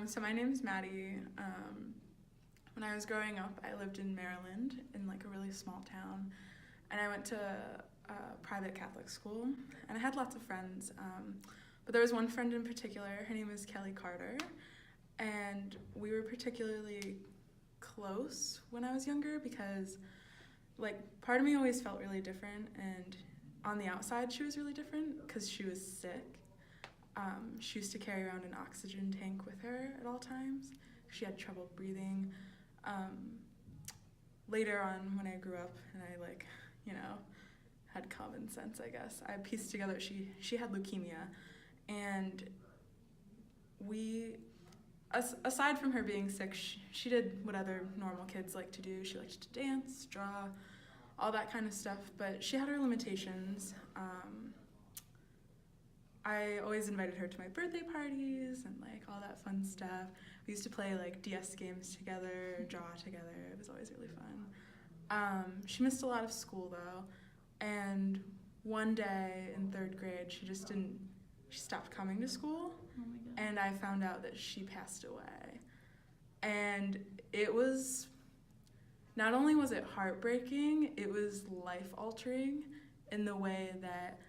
So my name's Maddie. When I was growing up, I lived in Maryland in like a really small town, and I went to a private Catholic school, and I had lots of friends. But there was one friend in particular. Her name was Kelly Carter, and we were particularly close when I was younger because, like, part of me always felt really different, and on the outside she was really different because she was sick. She used to carry around an oxygen tank with her at all times. She had trouble breathing. Later on, when I grew up and I, had common sense, I guess, I pieced together she had leukemia. And aside from her being sick, she did what other normal kids like to do. She liked to dance, draw, all that kind of stuff, but she had her limitations. I always invited her to my birthday parties and all that fun stuff. We used to play DS games together, draw together. It was always really fun. She missed a lot of school though, and one day in 3rd grade she stopped coming to school. Oh my God. And I found out that she passed away. And it was, not only was it heartbreaking, it was life-altering in the way that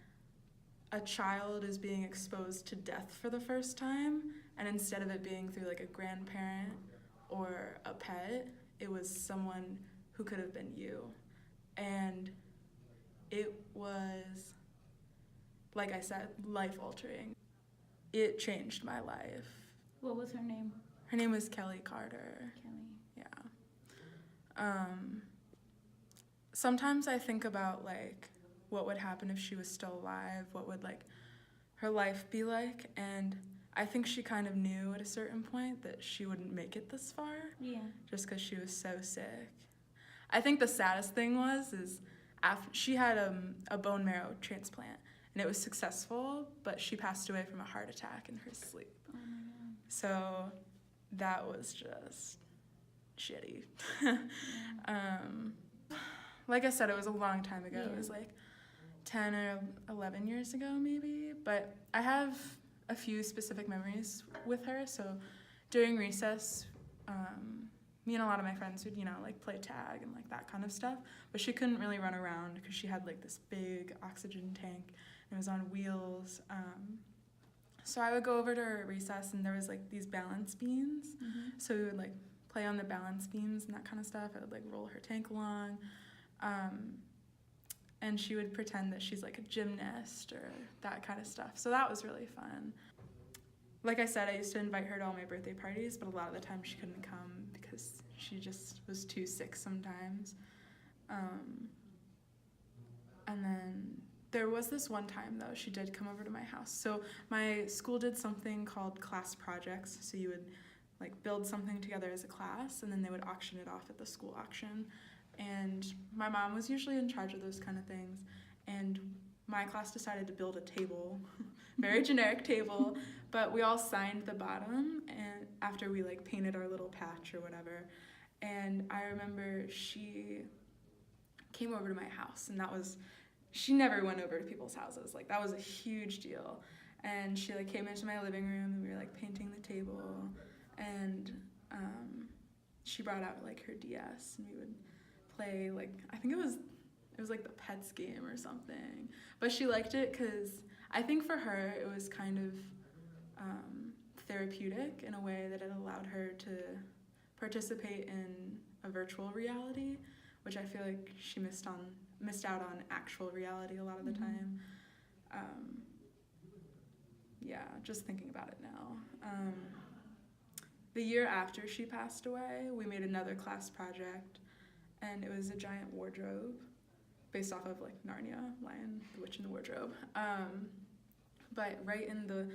a child is being exposed to death for the first time, and instead of it being through a grandparent or a pet, it was someone who could have been you. And it was, like I said, life-altering. It changed my life. What was her name? Her name was Kelly Carter. Kelly. Yeah. Sometimes I think about what would happen if she was still alive, what would her life be like, and I think she kind of knew at a certain point that she wouldn't make it this far. Yeah. Just because she was so sick. I think the saddest thing is after she had a bone marrow transplant, and it was successful, but she passed away from a heart attack in her sleep. Oh my God. So that was just shitty. Like I said, it was a long time ago. Yeah. It was 10 or 11 years ago maybe, but I have a few specific memories with her. So during recess, me and a lot of my friends would, play tag and that kind of stuff, but she couldn't really run around because she had this big oxygen tank and it was on wheels. So I would go over to her at recess and there was these balance beams. Mm-hmm. So we would play on the balance beams and that kind of stuff. I would roll her tank along. And she would pretend that she's a gymnast or that kind of stuff. So that was really fun. Like I said, I used to invite her to all my birthday parties, but a lot of the time she couldn't come because she just was too sick sometimes. And then there was this one time though, she did come over to my house. So my school did something called class projects. So you would build something together as a class and then they would auction it off at the school auction. And my mom was usually in charge of those kind of things. And my class decided to build a table, very generic table, but we all signed the bottom and after we painted our little patch or whatever. And I remember she came over to my house, and she never went over to people's houses. That was a huge deal. And she came into my living room and we were painting the table, and she brought out her DS and we would play I think it was the Pets game or something, but she liked it because I think for her it was kind of therapeutic in a way that it allowed her to participate in a virtual reality, which I feel she missed out on actual reality a lot of the time. Yeah, just thinking about it now. The year after she passed away, we made another class project, and it was a giant wardrobe based off of Narnia, Lion, the Witch and the Wardrobe. But right in the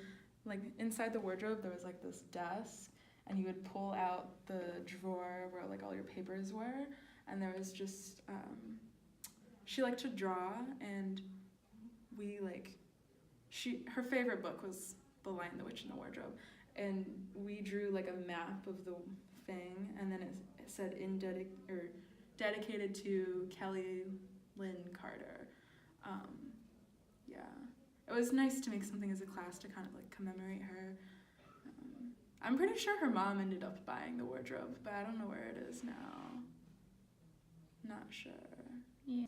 inside the wardrobe there was this desk, and you would pull out the drawer where all your papers were, and there was just she liked to draw, and we her favorite book was The Lion, the Witch and the Wardrobe, and we drew a map of the thing, and then it said dedicated to Kelly Lynn Carter. Yeah, it was nice to make something as a class to kind of commemorate her. I'm pretty sure her mom ended up buying the wardrobe, but I don't know where it is now. Not sure. Yeah.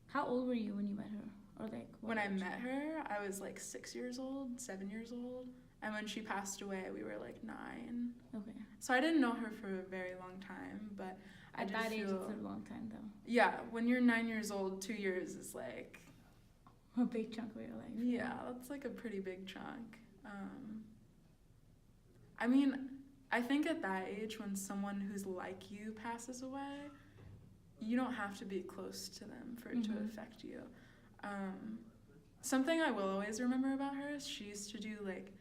How old were you when you met her? Or like what When I age? met her, I was like 6 years old, 7 years old. And when she passed away, we were like 9. Okay. So I didn't know her for a very long time, but I At did that age, feel... it's a long time though. Yeah, when you're 9 years old, 2 years is like... A big chunk of your life. Yeah, that's like a pretty big chunk. I mean, I think at that age, when someone who's like you passes away, you don't have to be close to them for it to Mhm. affect you. Something I will always remember about her is she used to do like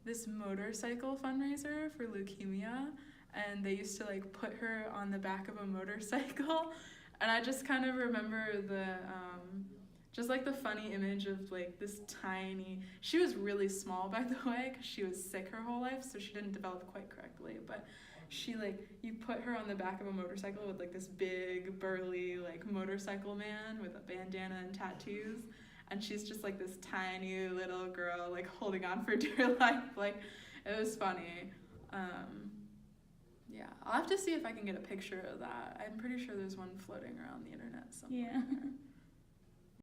this motorcycle fundraiser for leukemia, and they used to like put her on the back of a motorcycle, and I just kind of remember just like the funny image of like this tiny, she was really small by the way, because she was sick her whole life, so she didn't develop quite correctly, but she like, you put her on the back of a motorcycle with like this big burly like motorcycle man with a bandana and tattoos, and she's just like this tiny little girl like holding on for dear life. Like, it was funny. Yeah, I'll have to see if I can get a picture of that. I'm pretty sure there's one floating around the internet somewhere. Yeah.